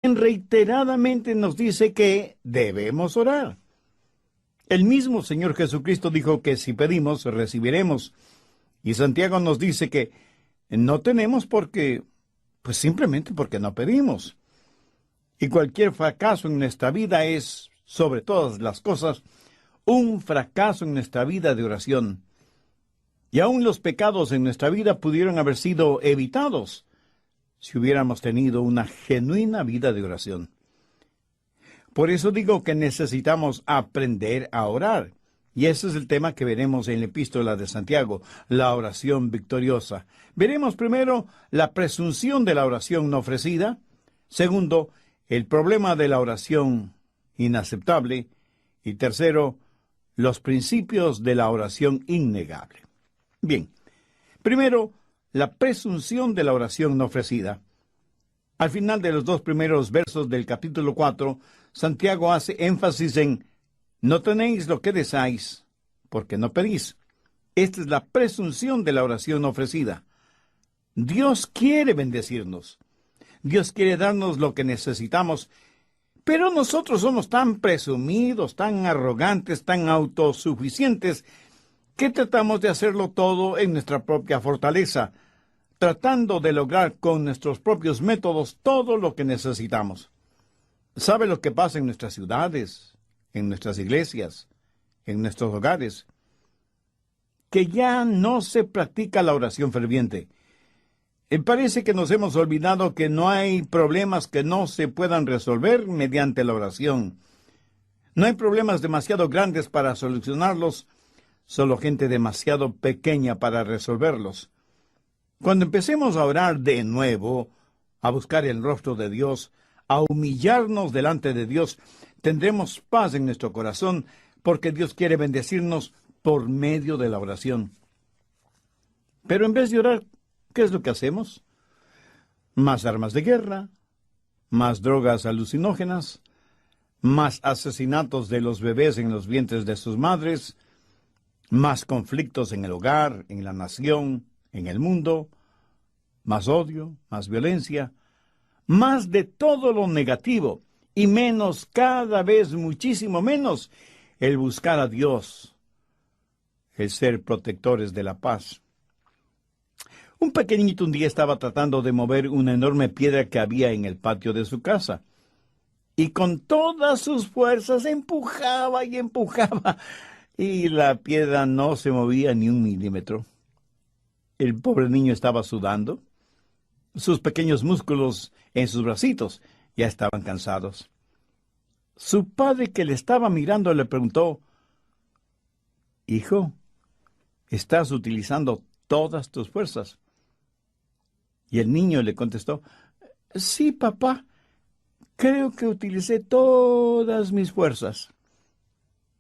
reiteradamente nos dice que debemos orar. El mismo Señor Jesucristo dijo que si pedimos, recibiremos. Y Santiago nos dice que no tenemos porque, pues simplemente porque no pedimos. Y cualquier fracaso en nuestra vida es, sobre todas las cosas, un fracaso en nuestra vida de oración. Y aún los pecados en nuestra vida pudieron haber sido evitados si hubiéramos tenido una genuina vida de oración. Por eso digo que necesitamos aprender a orar. Y ese es el tema que veremos en la epístola de Santiago, la oración victoriosa. Veremos primero la presunción de la oración no ofrecida. Segundo, el problema de la oración inaceptable. Y tercero, los principios de la oración innegable. Bien, primero, la presunción de la oración no ofrecida. Al final de los dos primeros versos del capítulo 4, Santiago hace énfasis en no tenéis lo que deseáis, porque no pedís. Esta es la presunción de la oración ofrecida. Dios quiere bendecirnos. Dios quiere darnos lo que necesitamos, pero nosotros somos tan presumidos, tan arrogantes, tan autosuficientes, que tratamos de hacerlo todo en nuestra propia fortaleza, tratando de lograr con nuestros propios métodos todo lo que necesitamos. ¿Sabe lo que pasa en nuestras ciudades, en nuestras iglesias, en nuestros hogares? Que ya no se practica la oración ferviente. Parece que nos hemos olvidado que no hay problemas que no se puedan resolver mediante la oración. No hay problemas demasiado grandes para solucionarlos, solo gente demasiado pequeña para resolverlos. Cuando empecemos a orar de nuevo, a buscar el rostro de Dios, a humillarnos delante de Dios, tendremos paz en nuestro corazón, porque Dios quiere bendecirnos por medio de la oración. Pero en vez de orar, ¿qué es lo que hacemos? Más armas de guerra, más drogas alucinógenas, más asesinatos de los bebés en los vientres de sus madres, más conflictos en el hogar, en la nación, en el mundo, más odio, más violencia, más de todo lo negativo, y menos, cada vez muchísimo menos, el buscar a Dios, el ser protectores de la paz. Un pequeñito un día estaba tratando de mover una enorme piedra que había en el patio de su casa, y con todas sus fuerzas empujaba y empujaba, y la piedra no se movía ni un milímetro. El pobre niño estaba sudando. Sus pequeños músculos en sus bracitos ya estaban cansados. Su padre, que le estaba mirando, le preguntó: «Hijo, ¿estás utilizando todas tus fuerzas?» Y el niño le contestó: «Sí, papá, creo que utilicé todas mis fuerzas».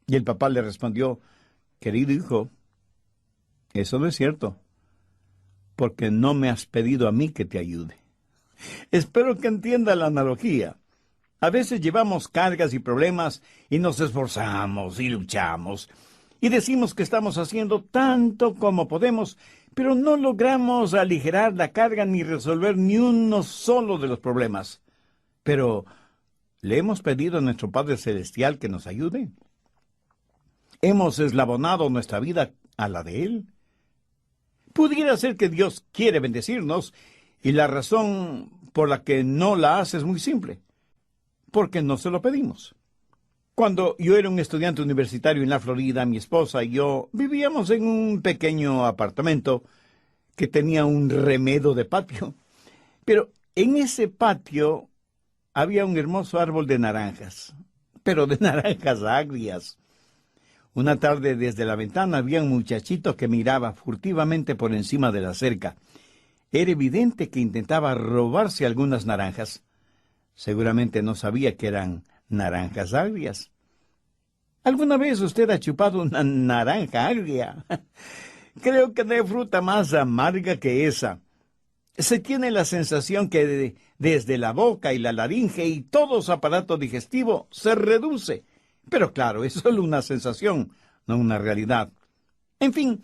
Y el papá le respondió: «Querido hijo, eso no es cierto, porque no me has pedido a mí que te ayude». Espero que entienda la analogía. A veces llevamos cargas y problemas y nos esforzamos y luchamos y decimos que estamos haciendo tanto como podemos, pero no logramos aligerar la carga ni resolver ni uno solo de los problemas. Pero, ¿le hemos pedido a nuestro Padre Celestial que nos ayude? ¿Hemos eslabonado nuestra vida a la de Él? Pudiera ser que Dios quiere bendecirnos, y la razón por la que no la hace es muy simple: porque no se lo pedimos. Cuando yo era un estudiante universitario en la Florida, mi esposa y yo vivíamos en un pequeño apartamento que tenía un remedo de patio. Pero en ese patio había un hermoso árbol de naranjas, pero de naranjas agrias. Una tarde, desde la ventana había un muchachito que miraba furtivamente por encima de la cerca. Era evidente que intentaba robarse algunas naranjas. Seguramente no sabía que eran naranjas agrias. ¿Alguna vez usted ha chupado una naranja agria? Creo que no hay fruta más amarga que esa. Se tiene la sensación que desde la boca y la laringe y todo su aparato digestivo se reduce. Pero claro, es solo una sensación, no una realidad. En fin,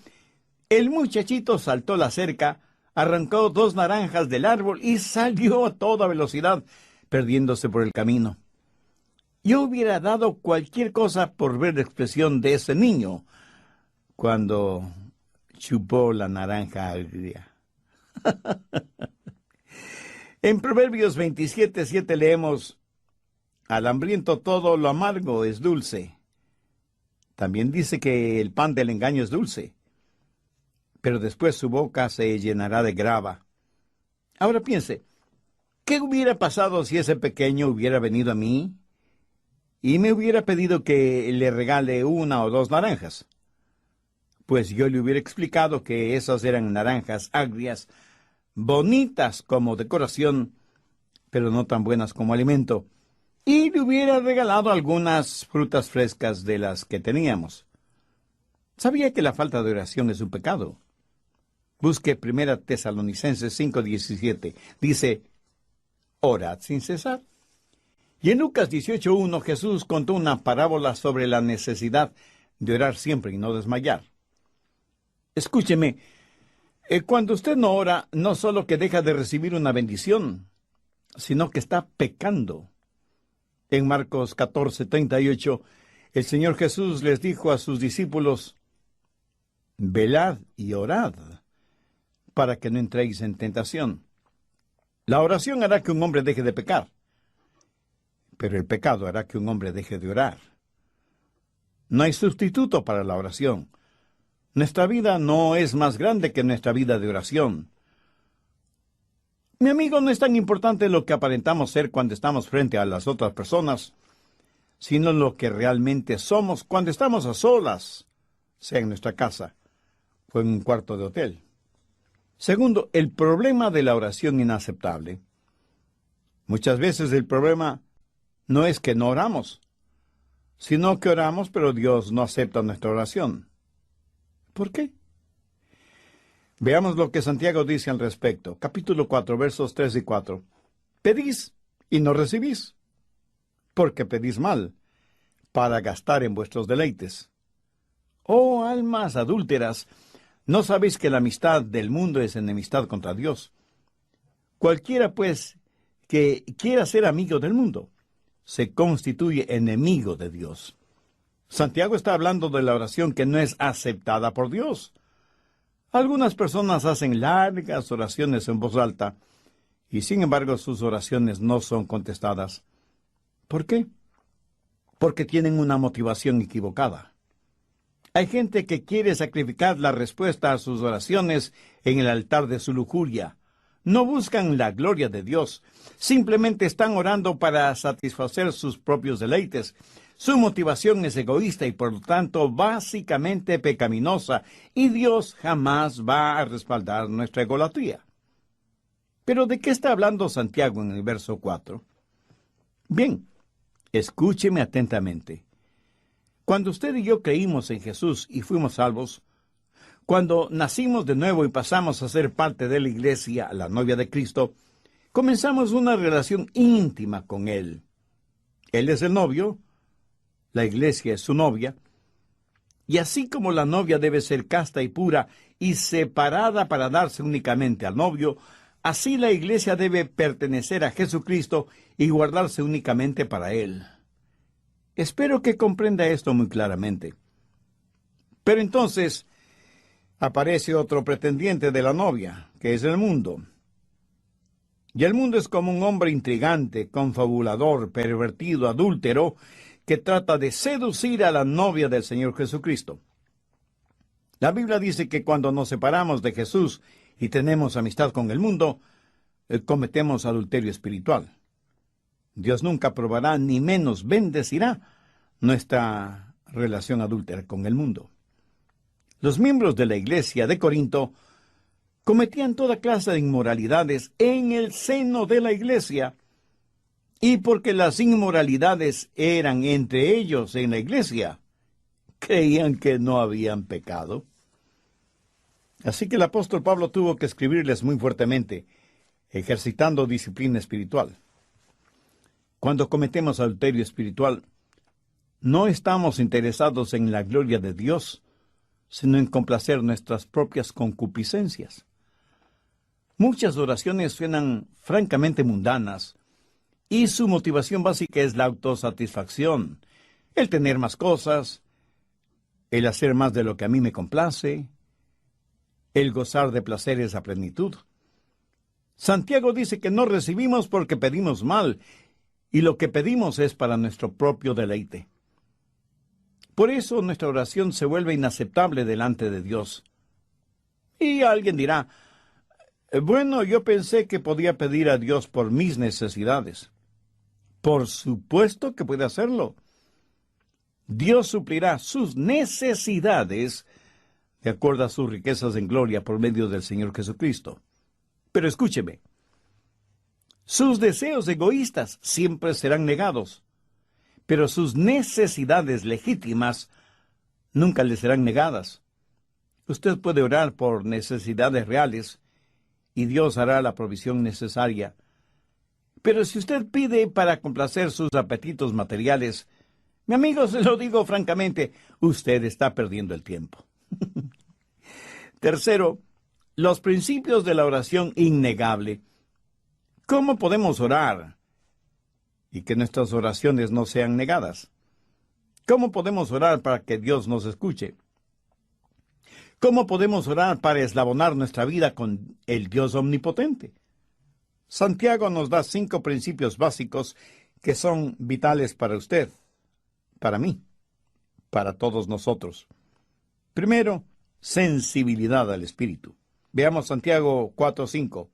el muchachito saltó la cerca, arrancó 2 naranjas del árbol y salió a toda velocidad, perdiéndose por el camino. Yo hubiera dado cualquier cosa por ver la expresión de ese niño cuando chupó la naranja agria. En Proverbios 27:7 leemos: al hambriento todo lo amargo es dulce. También dice que el pan del engaño es dulce, pero después su boca se llenará de grava. Ahora piense, ¿qué hubiera pasado si ese pequeño hubiera venido a mí y me hubiera pedido que le regale 1 o 2 naranjas? Pues yo le hubiera explicado que esas eran naranjas agrias, bonitas como decoración, pero no tan buenas como alimento, y le hubiera regalado algunas frutas frescas de las que teníamos. Sabía que la falta de oración es un pecado. Busque 1 Tesalonicenses 5:17. Dice: orad sin cesar. Y en Lucas 18:1 Jesús contó una parábola sobre la necesidad de orar siempre y no desmayar. Escúcheme, cuando usted no ora, no solo que deja de recibir una bendición, sino que está pecando. En Marcos 14:38, el Señor Jesús les dijo a sus discípulos: velad y orad, para que no entréis en tentación. La oración hará que un hombre deje de pecar, pero el pecado hará que un hombre deje de orar. No hay sustituto para la oración. Nuestra vida no es más grande que nuestra vida de oración. Mi amigo, no es tan importante lo que aparentamos ser cuando estamos frente a las otras personas, sino lo que realmente somos cuando estamos a solas, sea en nuestra casa o en un cuarto de hotel. Segundo, el problema de la oración inaceptable. Muchas veces el problema no es que no oramos, sino que oramos, pero Dios no acepta nuestra oración. ¿Por qué? Veamos lo que Santiago dice al respecto. Capítulo 4, versos 3 y 4. Pedís y no recibís, porque pedís mal, para gastar en vuestros deleites. Oh almas adúlteras, ¿no sabéis que la amistad del mundo es enemistad contra Dios? Cualquiera, pues, que quiera ser amigo del mundo, se constituye enemigo de Dios. Santiago está hablando de la oración que no es aceptada por Dios. Algunas personas hacen largas oraciones en voz alta, y sin embargo sus oraciones no son contestadas. ¿Por qué? Porque tienen una motivación equivocada. Hay gente que quiere sacrificar la respuesta a sus oraciones en el altar de su lujuria. No buscan la gloria de Dios, simplemente están orando para satisfacer sus propios deleites. Su motivación es egoísta y por lo tanto básicamente pecaminosa, y Dios jamás va a respaldar nuestra egolatría. ¿Pero de qué está hablando Santiago en el verso 4? Bien, escúcheme atentamente. Cuando usted y yo creímos en Jesús y fuimos salvos, cuando nacimos de nuevo y pasamos a ser parte de la iglesia, la novia de Cristo, comenzamos una relación íntima con Él. Él es el novio, la iglesia es su novia, y así como la novia debe ser casta y pura y separada para darse únicamente al novio, así la iglesia debe pertenecer a Jesucristo y guardarse únicamente para Él. Espero que comprenda esto muy claramente. Pero entonces aparece otro pretendiente de la novia, que es el mundo. Y el mundo es como un hombre intrigante, confabulador, pervertido, adúltero, que trata de seducir a la novia del Señor Jesucristo. La Biblia dice que cuando nos separamos de Jesús y tenemos amistad con el mundo, cometemos adulterio espiritual. Dios nunca aprobará ni menos bendecirá nuestra relación adúltera con el mundo. Los miembros de la iglesia de Corinto cometían toda clase de inmoralidades en el seno de la iglesia, y porque las inmoralidades eran entre ellos en la iglesia, creían que no habían pecado. Así que el apóstol Pablo tuvo que escribirles muy fuertemente, ejercitando disciplina espiritual. Cuando cometemos adulterio espiritual, no estamos interesados en la gloria de Dios, sino en complacer nuestras propias concupiscencias. Muchas oraciones suenan francamente mundanas, Y su motivación básica es la autosatisfacción, el tener más cosas, el hacer más de lo que a mí me complace, el gozar de placeres a plenitud. Santiago dice que no recibimos porque pedimos mal, y lo que pedimos es para nuestro propio deleite. Por eso nuestra oración se vuelve inaceptable delante de Dios. Y alguien dirá, bueno, yo pensé que podía pedir a Dios por mis necesidades. Por supuesto que puede hacerlo. Dios suplirá sus necesidades de acuerdo a sus riquezas en gloria por medio del Señor Jesucristo. Pero escúcheme, sus deseos egoístas siempre serán negados, pero sus necesidades legítimas nunca le serán negadas. Usted puede orar por necesidades reales y Dios hará la provisión necesaria. Pero si usted pide para complacer sus apetitos materiales, mi amigo, se lo digo francamente, usted está perdiendo el tiempo. Tercero, los principios de la oración innegable. ¿Cómo podemos orar y que nuestras oraciones no sean negadas? ¿Cómo podemos orar para que Dios nos escuche? ¿Cómo podemos orar para eslabonar nuestra vida con el Dios omnipotente? Santiago nos da 5 principios básicos que son vitales para usted, para mí, para todos nosotros. Primero, sensibilidad al Espíritu. Veamos Santiago 4:5.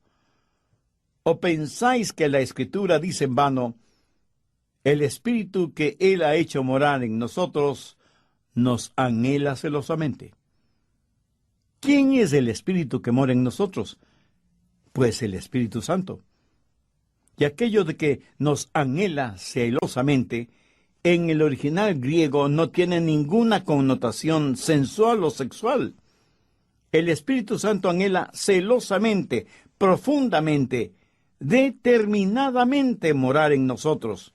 ¿O pensáis que la Escritura dice en vano, el Espíritu que Él ha hecho morar en nosotros nos anhela celosamente? ¿Quién es el Espíritu que mora en nosotros? Pues el Espíritu Santo. Y aquello de que nos anhela celosamente, en el original griego no tiene ninguna connotación sensual o sexual. El Espíritu Santo anhela celosamente, profundamente, determinadamente morar en nosotros.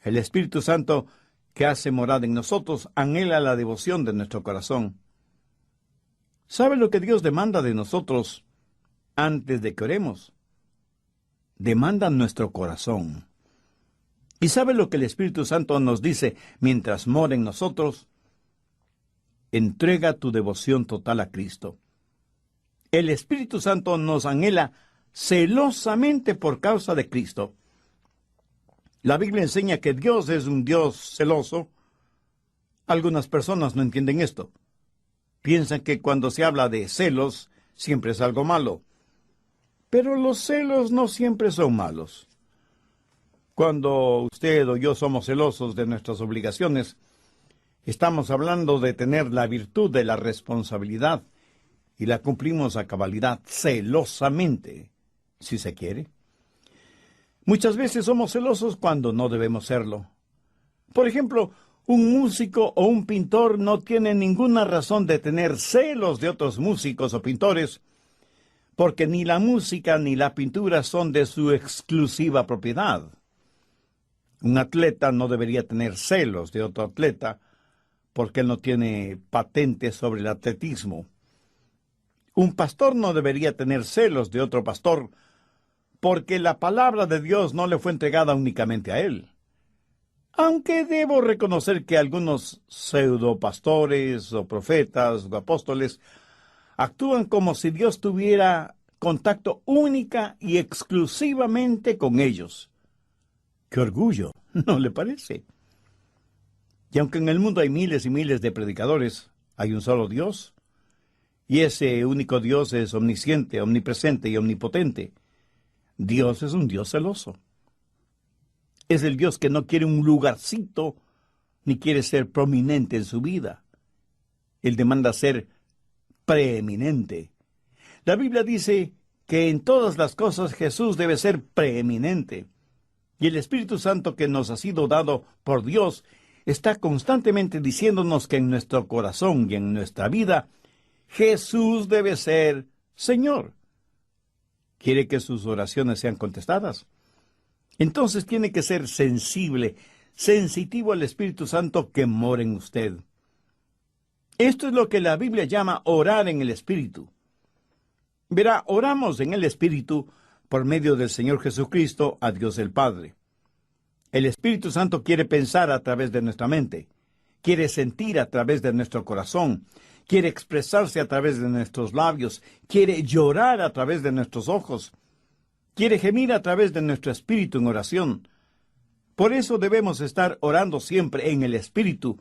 El Espíritu Santo que hace morada en nosotros anhela la devoción de nuestro corazón. ¿Sabe lo que Dios demanda de nosotros antes de que oremos? Demanda nuestro corazón. ¿Y sabe lo que el Espíritu Santo nos dice mientras mora en nosotros? Entrega tu devoción total a Cristo. El Espíritu Santo nos anhela celosamente por causa de Cristo. La Biblia enseña que Dios es un Dios celoso. Algunas personas no entienden esto. Piensan que cuando se habla de celos, siempre es algo malo. Pero los celos no siempre son malos. Cuando usted o yo somos celosos de nuestras obligaciones, estamos hablando de tener la virtud de la responsabilidad y la cumplimos a cabalidad, celosamente, si se quiere. Muchas veces somos celosos cuando no debemos serlo. Por ejemplo, un músico o un pintor no tiene ninguna razón de tener celos de otros músicos o pintores, porque ni la música ni la pintura son de su exclusiva propiedad. Un atleta no debería tener celos de otro atleta, porque él no tiene patente sobre el atletismo. Un pastor no debería tener celos de otro pastor, porque la palabra de Dios no le fue entregada únicamente a él. Aunque debo reconocer que algunos pseudopastores o profetas o apóstoles actúan como si Dios tuviera contacto única y exclusivamente con ellos. ¡Qué orgullo! ¿No le parece? Y aunque en el mundo hay miles y miles de predicadores, hay un solo Dios. Y ese único Dios es omnisciente, omnipresente y omnipotente. Dios es un Dios celoso. Es el Dios que no quiere un lugarcito, ni quiere ser prominente en su vida. Él demanda ser preeminente. La Biblia dice que en todas las cosas Jesús debe ser preeminente. Y el Espíritu Santo que nos ha sido dado por Dios está constantemente diciéndonos que en nuestro corazón y en nuestra vida, Jesús debe ser Señor. ¿Quiere que sus oraciones sean contestadas? Entonces tiene que ser sensible, sensitivo al Espíritu Santo que mora en usted. Esto es lo que la Biblia llama orar en el Espíritu. Verá, oramos en el Espíritu por medio del Señor Jesucristo a Dios el Padre. El Espíritu Santo quiere pensar a través de nuestra mente, quiere sentir a través de nuestro corazón, quiere expresarse a través de nuestros labios, quiere llorar a través de nuestros ojos, quiere gemir a través de nuestro espíritu en oración. Por eso debemos estar orando siempre en el Espíritu,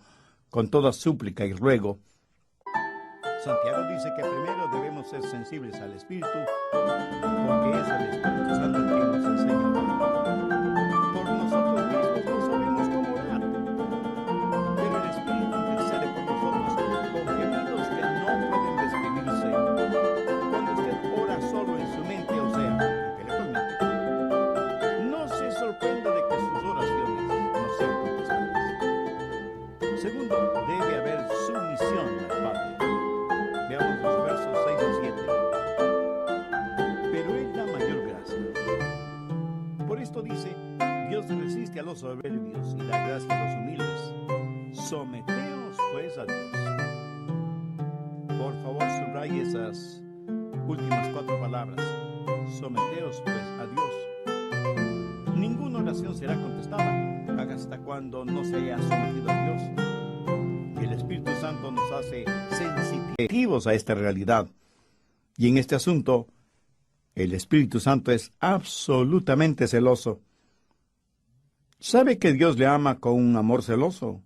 con toda súplica y ruego. Santiago dice que primero debemos ser sensibles al Espíritu, porque es el Espíritu Santo el que nos enseña a orar. Por nosotros mismos no sabemos cómo orar, pero el Espíritu intercede por nosotros con gemidos que no pueden describirse. Cuando usted ora solo en su mente, o sea, intelectualmente, no se sorprenda de que sus oraciones no sean contestadas. Segundo, debe haber sumisión al Padre. Veamos los versos 6 y 7. Pero Él da mayor gracia. Por esto dice, Dios resiste a los soberbios y da gracia a los humildes. Someteos pues a Dios. Por favor, subraye esas últimas 4 palabras. Someteos pues a Dios. Ninguna oración será contestada hasta cuando no se haya sometido a Dios. El Espíritu Santo nos hace sensitivos a esta realidad. Y en este asunto, el Espíritu Santo es absolutamente celoso. ¿Sabe que Dios le ama con un amor celoso?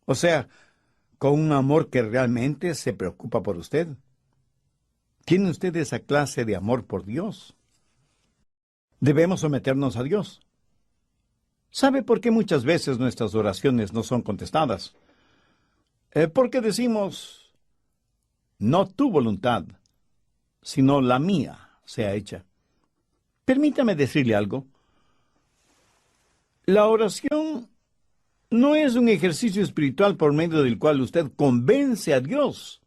O sea, con un amor que realmente se preocupa por usted. ¿Tiene usted esa clase de amor por Dios? Debemos someternos a Dios. ¿Sabe por qué muchas veces nuestras oraciones no son contestadas? Porque decimos, no tu voluntad, sino la mía sea hecha. Permítame decirle algo. La oración no es un ejercicio espiritual por medio del cual usted convence a Dios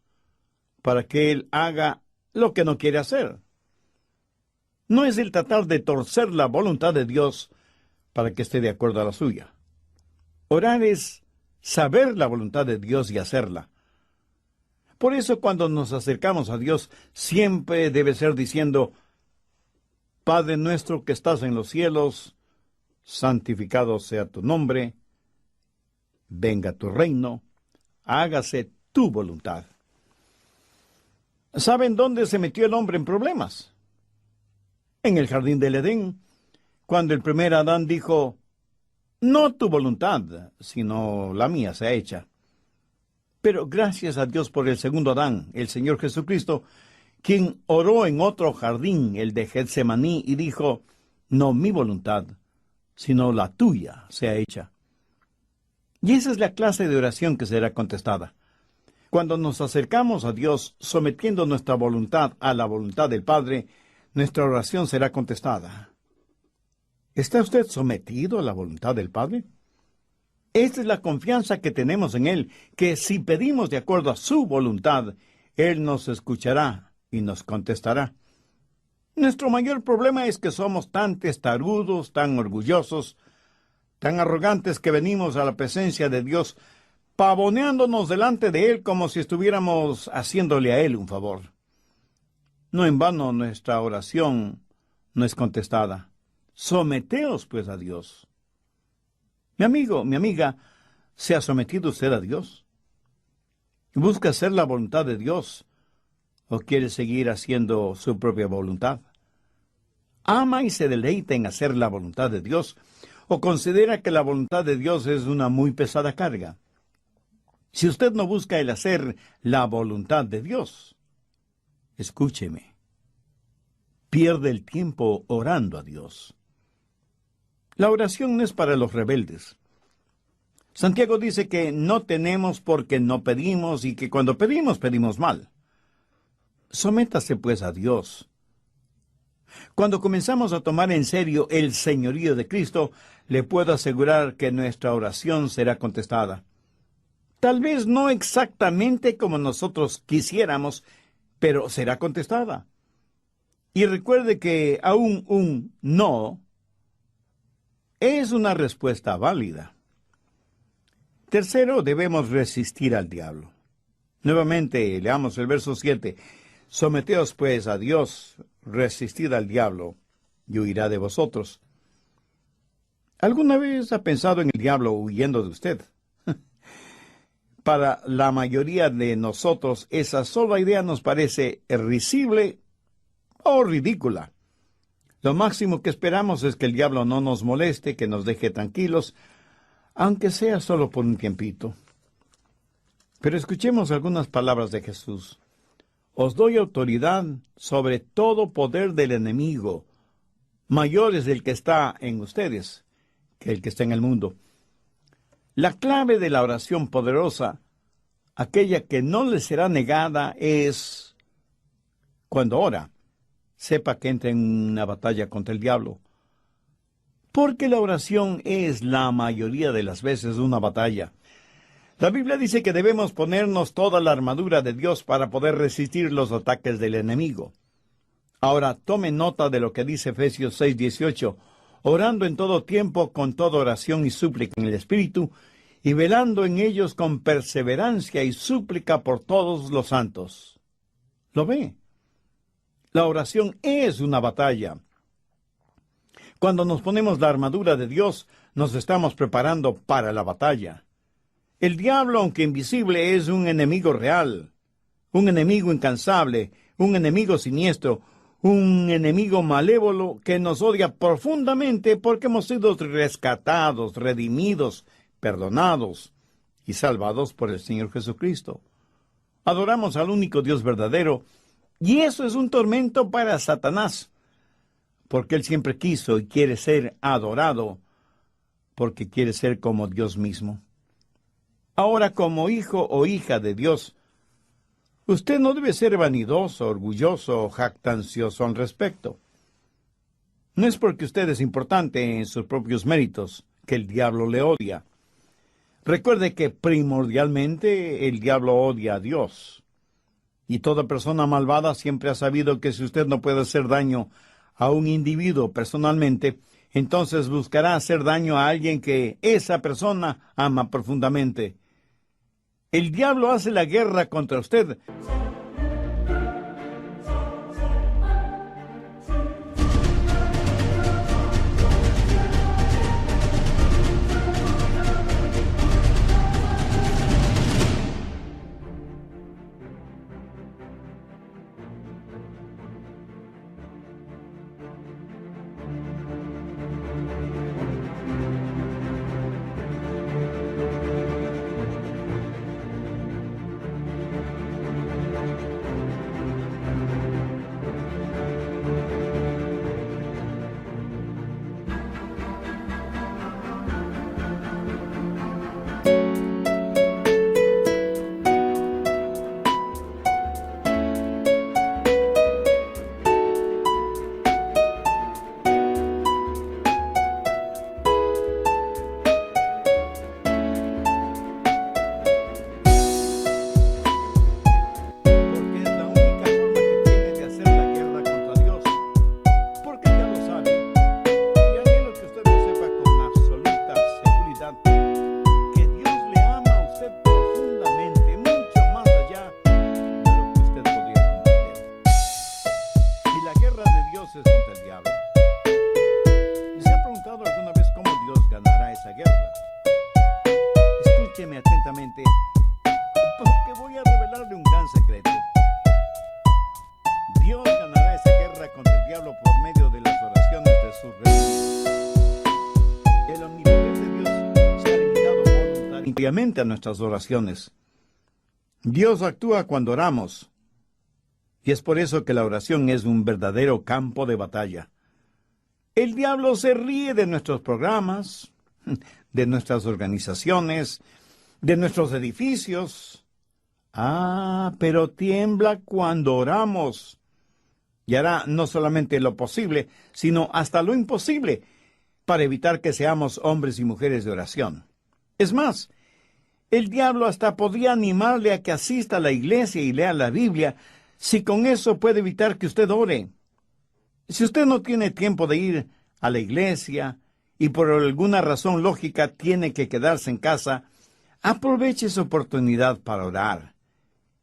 para que Él haga lo que no quiere hacer. No es el tratar de torcer la voluntad de Dios para que esté de acuerdo a la suya. Orar es saber la voluntad de Dios y hacerla. Por eso cuando nos acercamos a Dios, siempre debe ser diciendo, Padre nuestro que estás en los cielos, santificado sea tu nombre, venga tu reino, hágase tu voluntad. ¿Saben dónde se metió el hombre en problemas? En el jardín del Edén, cuando el primer Adán dijo, no tu voluntad, sino la mía sea hecha. Pero gracias a Dios por el segundo Adán, el Señor Jesucristo, quien oró en otro jardín, el de Getsemaní, y dijo, no mi voluntad, sino la tuya sea hecha. Y esa es la clase de oración que será contestada. Cuando nos acercamos a Dios, sometiendo nuestra voluntad a la voluntad del Padre, nuestra oración será contestada. ¿Está usted sometido a la voluntad del Padre? Esta es la confianza que tenemos en Él, que si pedimos de acuerdo a su voluntad, Él nos escuchará y nos contestará. Nuestro mayor problema es que somos tan testarudos, tan orgullosos, tan arrogantes que venimos a la presencia de Dios, pavoneándonos delante de Él como si estuviéramos haciéndole a Él un favor. No en vano nuestra oración no es contestada. Someteos pues a Dios. Mi amigo, mi amiga, ¿se ha sometido usted a Dios? ¿Busca hacer la voluntad de Dios o quiere seguir haciendo su propia voluntad? ¿Ama y se deleita en hacer la voluntad de Dios o considera que la voluntad de Dios es una muy pesada carga? Si usted no busca el hacer la voluntad de Dios, escúcheme, pierde el tiempo orando a Dios. La oración no es para los rebeldes. Santiago dice que no tenemos porque no pedimos y que cuando pedimos, pedimos mal. Sométase pues a Dios. Cuando comenzamos a tomar en serio el señorío de Cristo, le puedo asegurar que nuestra oración será contestada. Tal vez no exactamente como nosotros quisiéramos, pero será contestada. Y recuerde que aún un no es una respuesta válida. Tercero, debemos resistir al diablo. Nuevamente, leamos el verso 7. Someteos pues a Dios, resistid al diablo, y huirá de vosotros. ¿Alguna vez ha pensado en el diablo huyendo de usted? Para la mayoría de nosotros, esa sola idea nos parece risible o ridícula. Lo máximo que esperamos es que el diablo no nos moleste, que nos deje tranquilos, aunque sea solo por un tiempito. Pero escuchemos algunas palabras de Jesús. Os doy autoridad sobre todo poder del enemigo. Mayor es el que está en ustedes que el que está en el mundo. La clave de la oración poderosa, aquella que no le será negada, es cuando ora, sepa que entra en una batalla contra el diablo. Porque la oración es la mayoría de las veces una batalla. La Biblia dice que debemos ponernos toda la armadura de Dios para poder resistir los ataques del enemigo. Ahora tome nota de lo que dice Efesios 6:18, orando en todo tiempo con toda oración y súplica en el Espíritu, y velando en ellos con perseverancia y súplica por todos los santos. ¿Lo ve? La oración es una batalla. Cuando nos ponemos la armadura de Dios, nos estamos preparando para la batalla. El diablo, aunque invisible, es un enemigo real, un enemigo incansable, un enemigo siniestro, un enemigo malévolo que nos odia profundamente porque hemos sido rescatados, redimidos, perdonados y salvados por el Señor Jesucristo. Adoramos al único Dios verdadero, y eso es un tormento para Satanás, porque él siempre quiso y quiere ser adorado, porque quiere ser como Dios mismo. Ahora, como hijo o hija de Dios, usted no debe ser vanidoso, orgulloso o jactancioso al respecto. No es porque usted es importante en sus propios méritos que el diablo le odia. Recuerde que primordialmente el diablo odia a Dios. Y toda persona malvada siempre ha sabido que si usted no puede hacer daño a un individuo personalmente, entonces buscará hacer daño a alguien que esa persona ama profundamente. El diablo hace la guerra contra usted. Escúcheme atentamente, porque voy a revelarle un gran secreto. Dios ganará esa guerra contra el diablo por medio de las oraciones de sus redimidos. El omnipotente Dios se ha limitado voluntariamente a nuestras oraciones. Dios actúa cuando oramos, y es por eso que la oración es un verdadero campo de batalla. El diablo se ríe de nuestros programas, de nuestras organizaciones, de nuestros edificios. Pero tiembla cuando oramos. Y hará no solamente lo posible, sino hasta lo imposible para evitar que seamos hombres y mujeres de oración. Es más, el diablo hasta podría animarle a que asista a la iglesia y lea la Biblia, si con eso puede evitar que usted ore. Si usted no tiene tiempo de ir a la iglesia y por alguna razón lógica tiene que quedarse en casa, aproveche esa oportunidad para orar.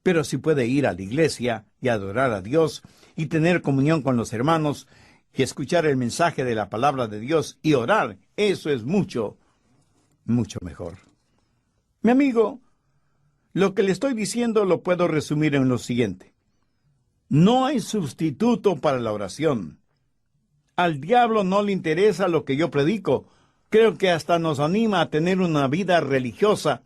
Pero si puede ir a la iglesia y adorar a Dios y tener comunión con los hermanos, y escuchar el mensaje de la palabra de Dios y orar, eso es mucho, mucho mejor. Mi amigo, lo que le estoy diciendo lo puedo resumir en lo siguiente. No hay sustituto para la oración. Al diablo no le interesa lo que yo predico. Creo que hasta nos anima a tener una vida religiosa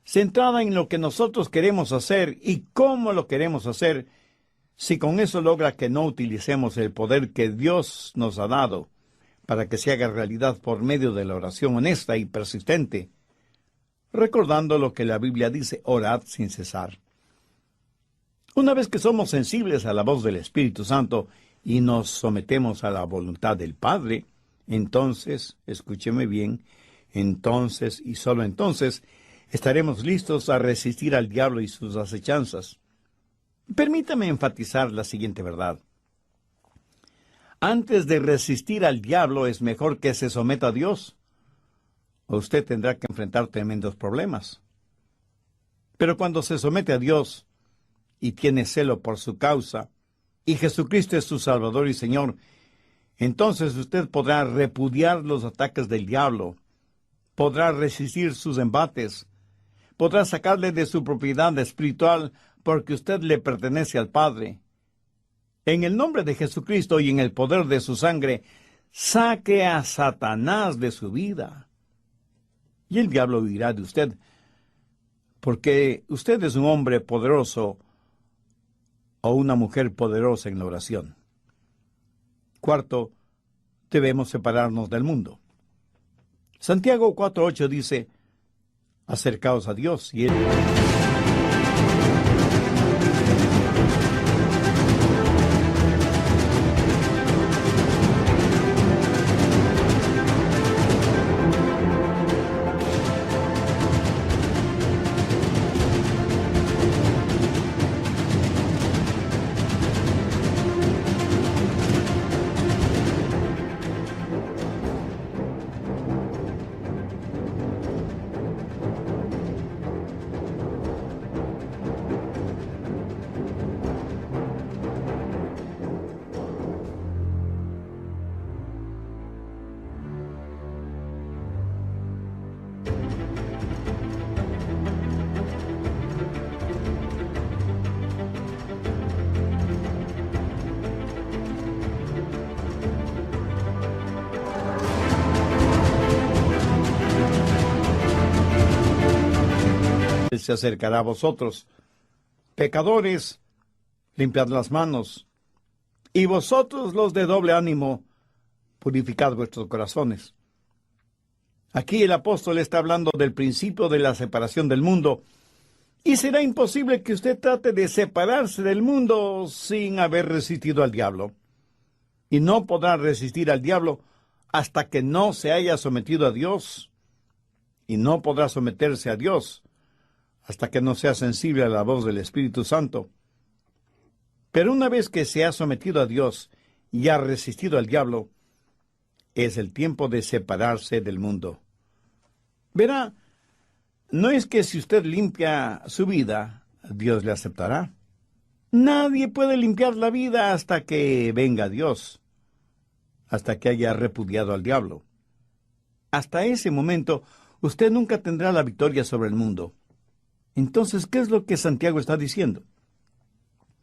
centrada en lo que nosotros queremos hacer y cómo lo queremos hacer, si con eso logra que no utilicemos el poder que Dios nos ha dado para que se haga realidad por medio de la oración honesta y persistente, recordando lo que la Biblia dice, orad sin cesar. Una vez que somos sensibles a la voz del Espíritu Santo y nos sometemos a la voluntad del Padre, entonces, escúcheme bien, entonces y solo entonces estaremos listos a resistir al diablo y sus acechanzas. Permítame enfatizar la siguiente verdad. Antes de resistir al diablo es mejor que se someta a Dios, o usted tendrá que enfrentar tremendos problemas. Pero cuando se somete a Dios y tiene celo por su causa, y Jesucristo es su Salvador y Señor, entonces usted podrá repudiar los ataques del diablo, podrá resistir sus embates, podrá sacarle de su propiedad espiritual porque usted le pertenece al Padre. En el nombre de Jesucristo y en el poder de su sangre, saque a Satanás de su vida. Y el diablo huirá de usted, porque usted es un hombre poderoso o una mujer poderosa en la oración. Cuarto, debemos separarnos del mundo. Santiago 4:8 dice, acercaos a Dios y Él... Él se acercará a vosotros. Pecadores, limpiad las manos. Y vosotros los de doble ánimo, purificad vuestros corazones. Aquí el apóstol está hablando del principio de la separación del mundo. Y será imposible que usted trate de separarse del mundo sin haber resistido al diablo. Y no podrá resistir al diablo hasta que no se haya sometido a Dios. Y no podrá someterse a Dios hasta que no sea sensible a la voz del Espíritu Santo. Pero una vez que se ha sometido a Dios y ha resistido al diablo, es el tiempo de separarse del mundo. Verá, no es que si usted limpia su vida, Dios le aceptará. Nadie puede limpiar la vida hasta que venga Dios, hasta que haya repudiado al diablo. Hasta ese momento, usted nunca tendrá la victoria sobre el mundo. Entonces, ¿qué es lo que Santiago está diciendo?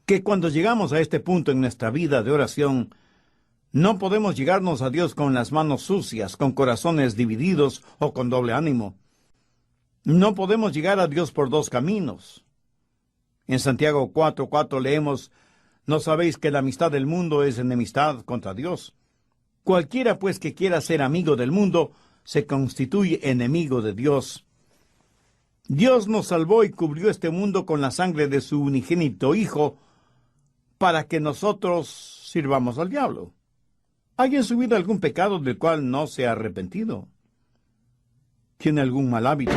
Que cuando llegamos a este punto en nuestra vida de oración, no podemos llegarnos a Dios con las manos sucias, con corazones divididos o con doble ánimo. No podemos llegar a Dios por dos caminos. En Santiago 4:4 leemos, ¿no sabéis que la amistad del mundo es enemistad contra Dios? Cualquiera pues que quiera ser amigo del mundo, se constituye enemigo de Dios. Dios nos salvó y cubrió este mundo con la sangre de su unigénito Hijo para que nosotros sirvamos al diablo. ¿Hay en su vida algún pecado del cual no se ha arrepentido? ¿Tiene algún mal hábito?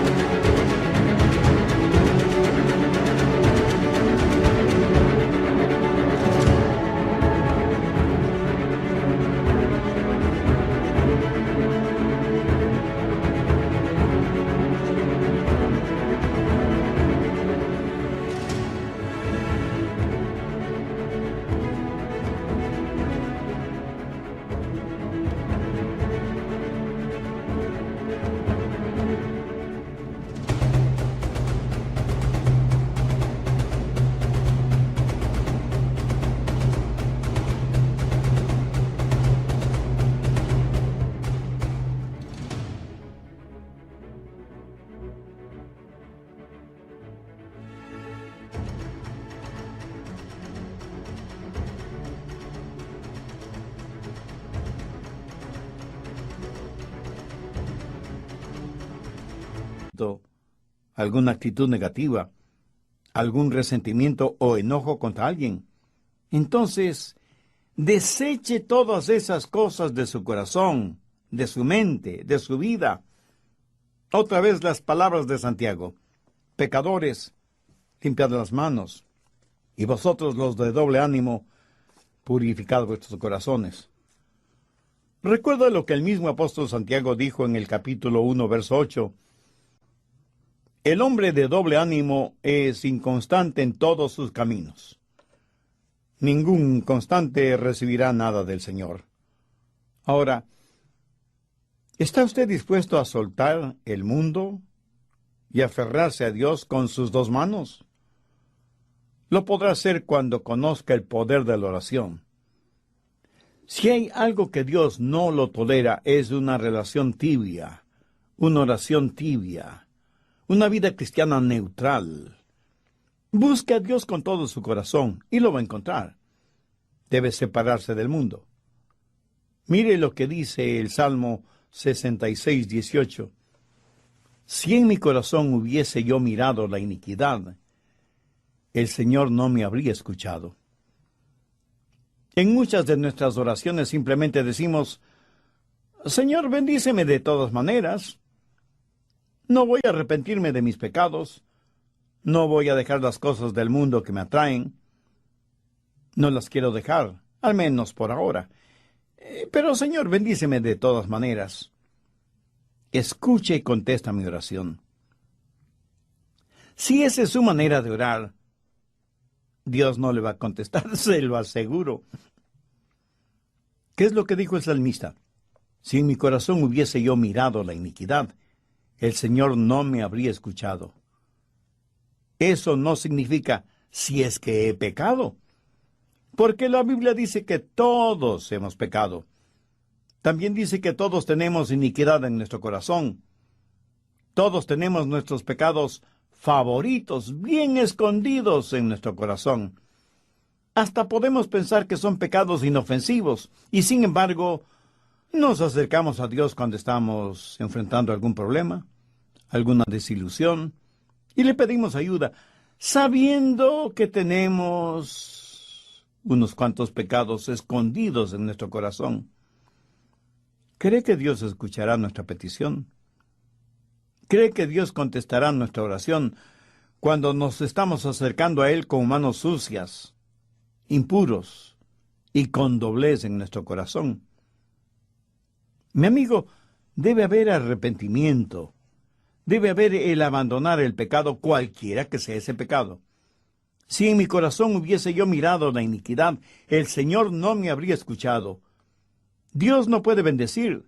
pensamiento, alguna actitud negativa, algún resentimiento o enojo contra alguien, entonces deseche todas esas cosas de su corazón, de su mente, de su vida. Otra vez las palabras de Santiago: pecadores, limpiad las manos, y vosotros los de doble ánimo, purificad vuestros corazones. Recuerda lo que el mismo apóstol Santiago dijo en el capítulo 1, verso 8. El hombre de doble ánimo es inconstante en todos sus caminos. Ningún inconstante recibirá nada del Señor. Ahora, ¿está usted dispuesto a soltar el mundo y aferrarse a Dios con sus dos manos? Lo podrá hacer cuando conozca el poder de la oración. Si hay algo que Dios no lo tolera, es una relación tibia, una oración tibia, una vida cristiana neutral. Busque a Dios con todo su corazón y lo va a encontrar. Debe separarse del mundo. Mire lo que dice el Salmo 66, 18. Si en mi corazón hubiese yo mirado la iniquidad, el Señor no me habría escuchado. En muchas de nuestras oraciones simplemente decimos: Señor, bendíceme de todas maneras. No voy a arrepentirme de mis pecados. No voy a dejar las cosas del mundo que me atraen. No las quiero dejar, al menos por ahora. Pero, Señor, bendíceme de todas maneras. Escuche y contesta mi oración. Si esa es su manera de orar, Dios no le va a contestar, se lo aseguro. ¿Qué es lo que dijo el salmista? Si en mi corazón hubiese yo mirado la iniquidad, el Señor no me habría escuchado. Eso no significa si es que he pecado, porque la Biblia dice que todos hemos pecado. También dice que todos tenemos iniquidad en nuestro corazón. Todos tenemos nuestros pecados favoritos, bien escondidos en nuestro corazón. Hasta podemos pensar que son pecados inofensivos, y sin embargo, nos acercamos a Dios cuando estamos enfrentando algún problema, alguna desilusión, y le pedimos ayuda, sabiendo que tenemos unos cuantos pecados escondidos en nuestro corazón. ¿Cree que Dios escuchará nuestra petición? ¿Cree que Dios contestará nuestra oración cuando nos estamos acercando a Él con manos sucias, impuros y con doblez en nuestro corazón? Mi amigo, debe haber arrepentimiento. Debe haber el abandonar el pecado, cualquiera que sea ese pecado. Si en mi corazón hubiese yo mirado la iniquidad, el Señor no me habría escuchado. Dios no puede bendecir.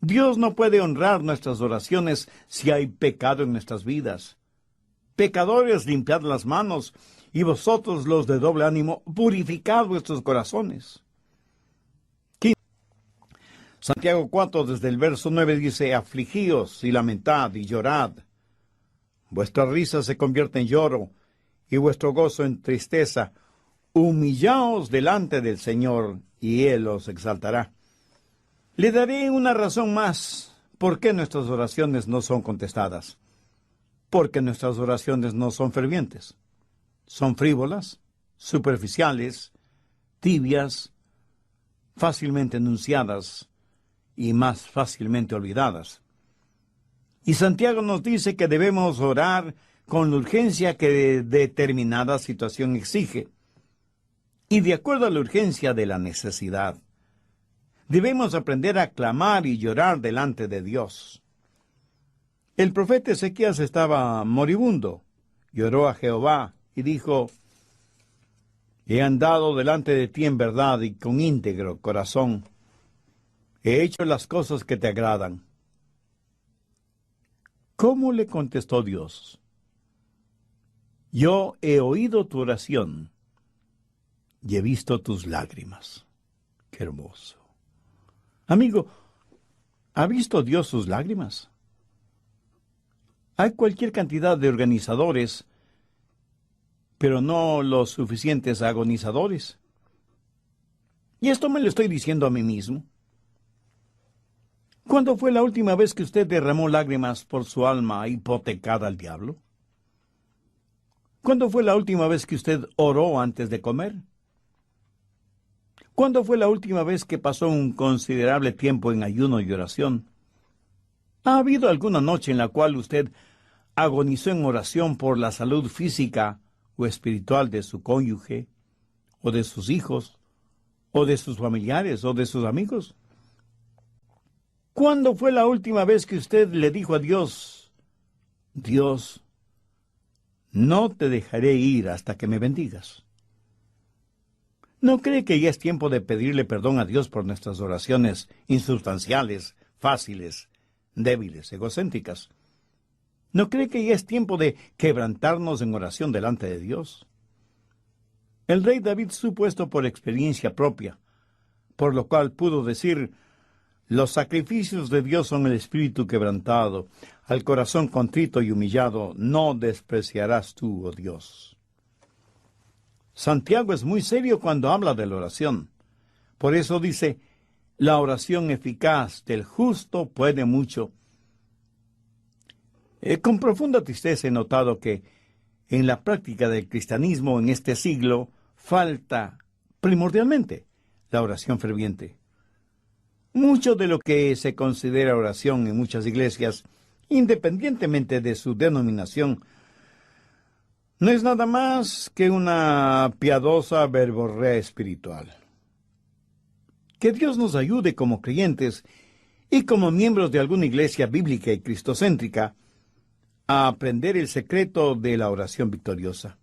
Dios no puede honrar nuestras oraciones si hay pecado en nuestras vidas. Pecadores, limpiad las manos, y vosotros los de doble ánimo, purificad vuestros corazones. Santiago 4, desde el verso 9, dice: afligíos y lamentad y llorad. Vuestra risa se convierte en lloro, y vuestro gozo en tristeza. Humillaos delante del Señor, y Él os exaltará. Le daré una razón más por qué nuestras oraciones no son contestadas. Porque nuestras oraciones no son fervientes. Son frívolas, superficiales, tibias, fácilmente enunciadas y más fácilmente olvidadas. Y Santiago nos dice que debemos orar con la urgencia que determinada situación exige, y de acuerdo a la urgencia de la necesidad. Debemos aprender a clamar y llorar delante de Dios. El profeta Ezequías estaba moribundo. Lloró a Jehová y dijo: he andado delante de ti en verdad y con íntegro corazón. He hecho las cosas que te agradan. ¿Cómo le contestó Dios? Yo he oído tu oración y he visto tus lágrimas. Qué hermoso. Amigo, ¿ha visto Dios sus lágrimas? Hay cualquier cantidad de organizadores, pero no los suficientes agonizadores. Y esto me lo estoy diciendo a mí mismo. ¿Cuándo fue la última vez que usted derramó lágrimas por su alma hipotecada al diablo? ¿Cuándo fue la última vez que usted oró antes de comer? ¿Cuándo fue la última vez que pasó un considerable tiempo en ayuno y oración? ¿Ha habido alguna noche en la cual usted agonizó en oración por la salud física o espiritual de su cónyuge, o de sus hijos, o de sus familiares, o de sus amigos? ¿Cuándo fue la última vez que usted le dijo a Dios, Dios, no te dejaré ir hasta que me bendigas? ¿No cree que ya es tiempo de pedirle perdón a Dios por nuestras oraciones insubstanciales, fáciles, débiles, egocéntricas? ¿No cree que ya es tiempo de quebrantarnos en oración delante de Dios? El rey David supo esto por experiencia propia, por lo cual pudo decir, los sacrificios de Dios son el espíritu quebrantado, al corazón contrito y humillado no despreciarás tú, oh Dios. Santiago es muy serio cuando habla de la oración. Por eso dice, la oración eficaz del justo puede mucho. Con profunda tristeza he notado que en la práctica del cristianismo en este siglo falta primordialmente la oración ferviente. Mucho de lo que se considera oración en muchas iglesias, independientemente de su denominación, no es nada más que una piadosa verborrea espiritual. Que Dios nos ayude como creyentes y como miembros de alguna iglesia bíblica y cristocéntrica a aprender el secreto de la oración victoriosa.